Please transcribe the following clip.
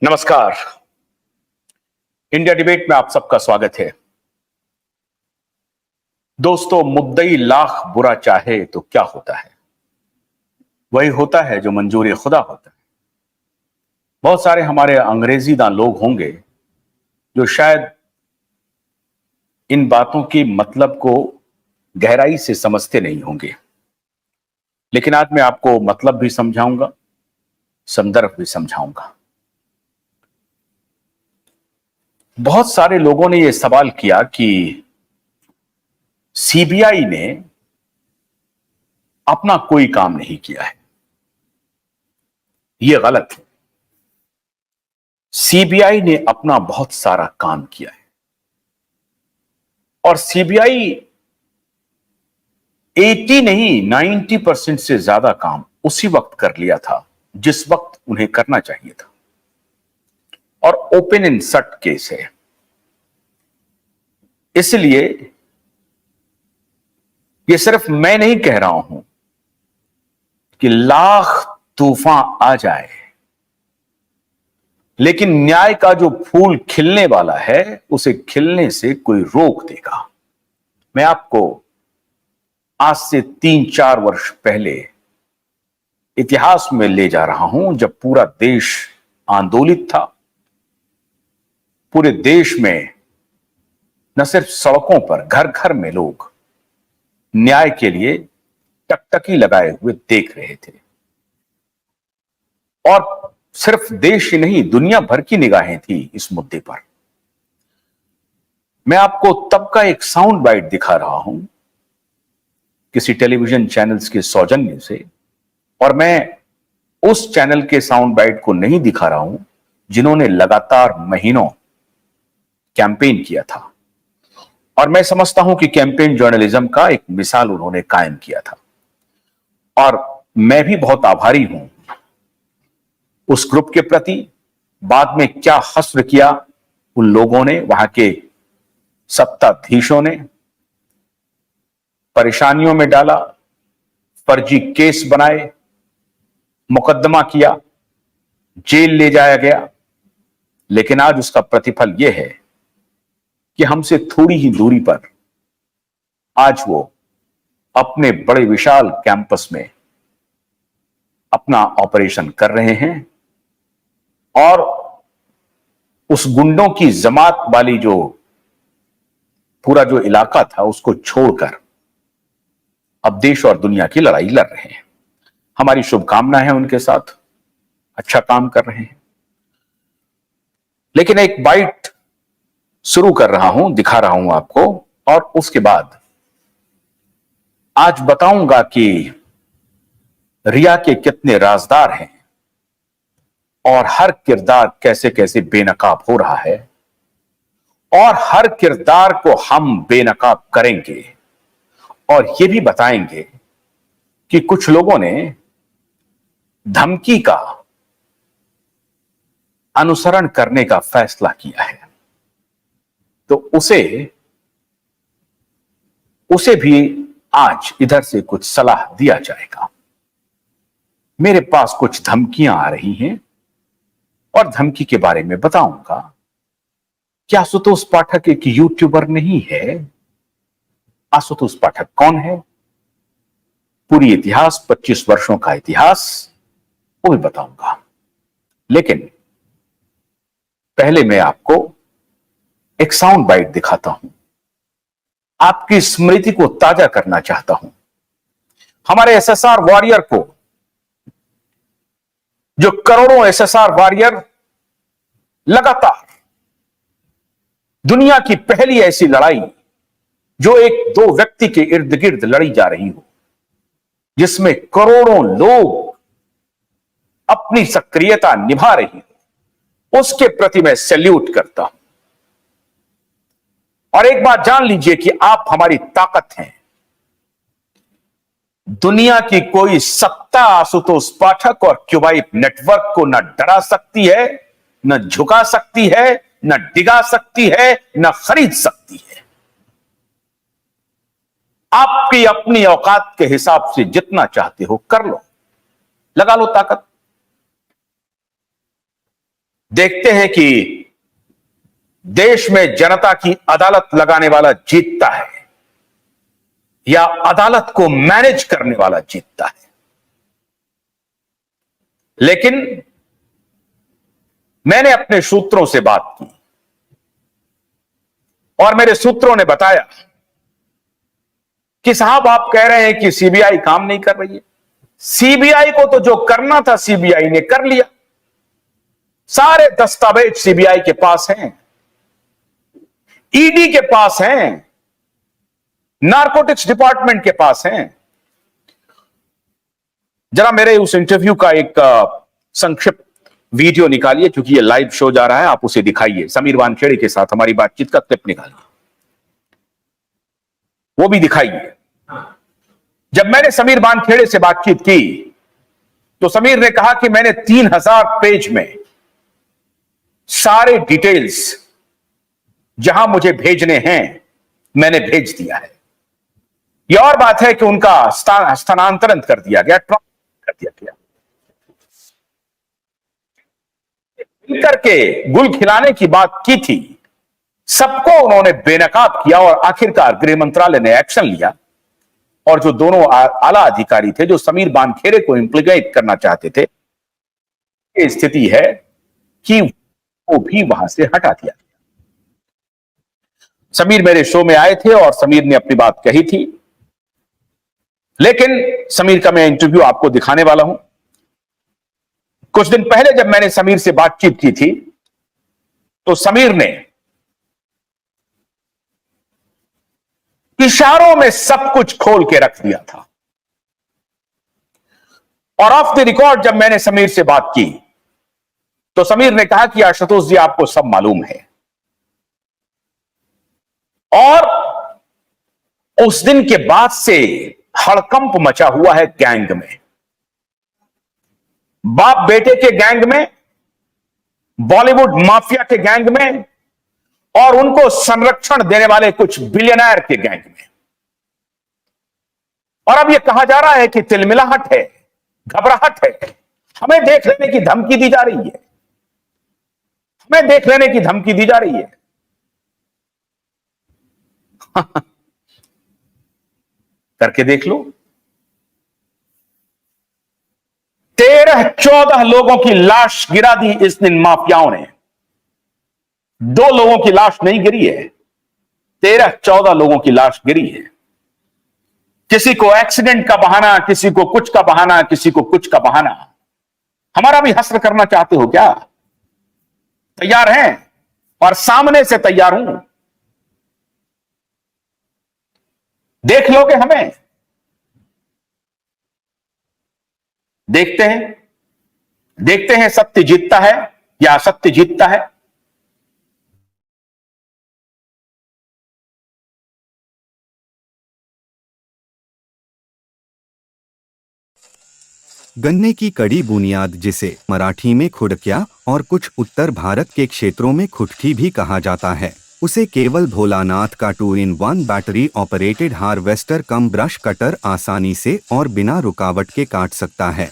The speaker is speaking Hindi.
नमस्कार। इंडिया डिबेट में आप सबका स्वागत है। दोस्तों, मुद्दई लाख बुरा चाहे तो क्या होता है, वही होता है जो मंजूरी खुदा होता है। बहुत सारे हमारे अंग्रेजीदां लोग होंगे जो शायद इन बातों की मतलब को गहराई से समझते नहीं होंगे, लेकिन आज मैं आपको मतलब भी समझाऊंगा, संदर्भ भी समझाऊंगा। बहुत सारे लोगों ने यह सवाल किया कि सीबीआई ने अपना कोई काम नहीं किया है। यह गलत है। सीबीआई ने अपना बहुत सारा काम किया है और सीबीआई 80 नहीं 90% से ज्यादा काम उसी वक्त कर लिया था जिस वक्त उन्हें करना चाहिए था। और ओपन एंड शट केस है, इसलिए यह सिर्फ मैं नहीं कह रहा हूं कि लाख तूफान आ जाए, लेकिन न्याय का जो फूल खिलने वाला है उसे खिलने से कोई रोक देगा। मैं आपको आज से 3-4 वर्ष पहले इतिहास में ले जा रहा हूं, जब पूरा देश आंदोलित था। पूरे देश में न सिर्फ सड़कों पर, घर घर में लोग न्याय के लिए टकटकी लगाए हुए देख रहे थे। और सिर्फ देश ही नहीं, दुनिया भर की निगाहें थी इस मुद्दे पर। मैं आपको तब का एक साउंड बाइट दिखा रहा हूं किसी टेलीविजन चैनल्स के सौजन्य से, और मैं उस चैनल के साउंड बाइट को नहीं दिखा रहा हूं जिन्होंने लगातार महीनों कैंपेन किया था। और मैं समझता हूं कि कैंपेन जर्नलिज्म का एक मिसाल उन्होंने कायम किया था, और मैं भी बहुत आभारी हूं उस ग्रुप के प्रति। बाद में क्या हश्र किया उन लोगों ने, वहां के सत्ताधीशों ने, परेशानियों में डाला, फर्जी केस बनाए, मुकदमा किया, जेल ले जाया गया। लेकिन आज उसका प्रतिफल यह है कि हमसे थोड़ी ही दूरी पर आज वो अपने बड़े विशाल कैंपस में अपना ऑपरेशन कर रहे हैं। और उस गुंडों की जमात वाली जो पूरा जो इलाका था उसको छोड़कर अब देश और दुनिया की लड़ाई लड़ रहे हैं। हमारी शुभकामनाएं हैं उनके साथ, अच्छा काम कर रहे हैं। लेकिन एक बाइट शुरू कर रहा हूं, दिखा रहा हूं आपको, और उसके बाद आज बताऊंगा कि रिया के कितने राजदार हैं और हर किरदार कैसे कैसे बेनकाब हो रहा है, और हर किरदार को हम बेनकाब करेंगे। और यह भी बताएंगे कि कुछ लोगों ने धमकी का अनुसरण करने का फैसला किया है, तो उसे भी आज इधर से कुछ सलाह दिया जाएगा। मेरे पास कुछ धमकियां आ रही हैं और धमकी के बारे में बताऊंगा। क्या आशुतोष पाठक एक यूट्यूबर नहीं है? आशुतोष पाठक कौन है? पूरी इतिहास, 25 वर्षों का इतिहास, वो भी बताऊंगा। लेकिन पहले मैं आपको एक साउंड बाइट दिखाता हूं, आपकी स्मृति को ताजा करना चाहता हूं। हमारे एसएसआर वॉरियर को, जो करोड़ों एसएसआर वॉरियर लगातार, दुनिया की पहली ऐसी लड़ाई जो एक दो व्यक्ति के इर्द गिर्द लड़ी जा रही हो, जिसमें करोड़ों लोग अपनी सक्रियता निभा रही हो, उसके प्रति मैं सैल्यूट करता हूं। और एक बात जान लीजिए कि आप हमारी ताकत हैं। दुनिया की कोई सत्ता आशुतोष पाठक और क्यूबाइट नेटवर्क को न डरा सकती है, न झुका सकती है, न डिगा सकती है, न खरीद सकती है। आपकी अपनी औकात के हिसाब से जितना चाहते हो कर लो, लगा लो ताकत। देखते हैं कि देश में जनता की अदालत लगाने वाला जीतता है या अदालत को मैनेज करने वाला जीतता है। लेकिन मैंने अपने सूत्रों से बात की और मेरे सूत्रों ने बताया कि साहब आप कह रहे हैं कि सीबीआई काम नहीं कर रही है। सीबीआई को तो जो करना था सीबीआई ने कर लिया। सारे दस्तावेज सीबीआई के पास हैं, ईडी के पास हैं, नारकोटिक्स डिपार्टमेंट के पास हैं। जरा मेरे उस इंटरव्यू का एक संक्षिप्त वीडियो निकालिए, क्योंकि ये लाइव शो जा रहा है, आप उसे दिखाइए। समीर वानखेड़े के साथ हमारी बातचीत का क्लिप निकालिए, वो भी दिखाइए। जब मैंने समीर वानखेड़े से बातचीत की तो समीर ने कहा कि मैंने 3000 पेज में सारे डिटेल्स जहां मुझे भेजने हैं मैंने भेज दिया है। यह और बात है कि उनका स्थानांतरण कर दिया गया, ट्रांसफर कर दिया गया। मिलकर के गुल खिलाने की बात की थी, सबको उन्होंने बेनकाब किया और आखिरकार गृह मंत्रालय ने एक्शन लिया। और जो दोनों आला अधिकारी थे जो समीर वानखेड़े को इंप्लीकेट करना चाहते थे, ये स्थिति है कि वो भी वहां से हटा दिया गया। समीर मेरे शो में आए थे और समीर ने अपनी बात कही थी, लेकिन समीर का मैं इंटरव्यू आपको दिखाने वाला हूं। कुछ दिन पहले जब मैंने समीर से बातचीत की थी तो समीर ने इशारों में सब कुछ खोल के रख दिया था। और ऑफ द रिकॉर्ड जब मैंने समीर से बात की तो समीर ने कहा कि आशुतोष जी आपको सब मालूम है। और उस दिन के बाद से हड़कंप मचा हुआ है गैंग में, बाप बेटे के गैंग में, बॉलीवुड माफिया के गैंग में और उनको संरक्षण देने वाले कुछ बिलियनर के गैंग में। और अब यह कहा जा रहा है कि तिलमिलाहट है, घबराहट है, हमें देख लेने की धमकी दी जा रही है, हमें देख लेने की धमकी दी जा रही है। करके देख लो। 13-14 लोगों की लाश गिरा दी इस दिन माफियाओं ने। 2 लोगों की लाश नहीं गिरी है, 13-14 लोगों की लाश गिरी है। किसी को एक्सीडेंट का बहाना, किसी को कुछ का बहाना, किसी को कुछ का बहाना। हमारा भी हस्र करना चाहते हो क्या? तैयार हैं और सामने से तैयार हूं। देख लोगे हमें? देखते हैं सत्य जीतता है या असत्य जीतता है। गन्ने की कड़ी बुनियाद, जिसे मराठी में खुडक्या और कुछ उत्तर भारत के क्षेत्रों में खुटकी भी कहा जाता है, उसे केवल भोलानाथ का 2-in-1 बैटरी ऑपरेटेड हार्वेस्टर कम ब्रश कटर आसानी से और बिना रुकावट के काट सकता है।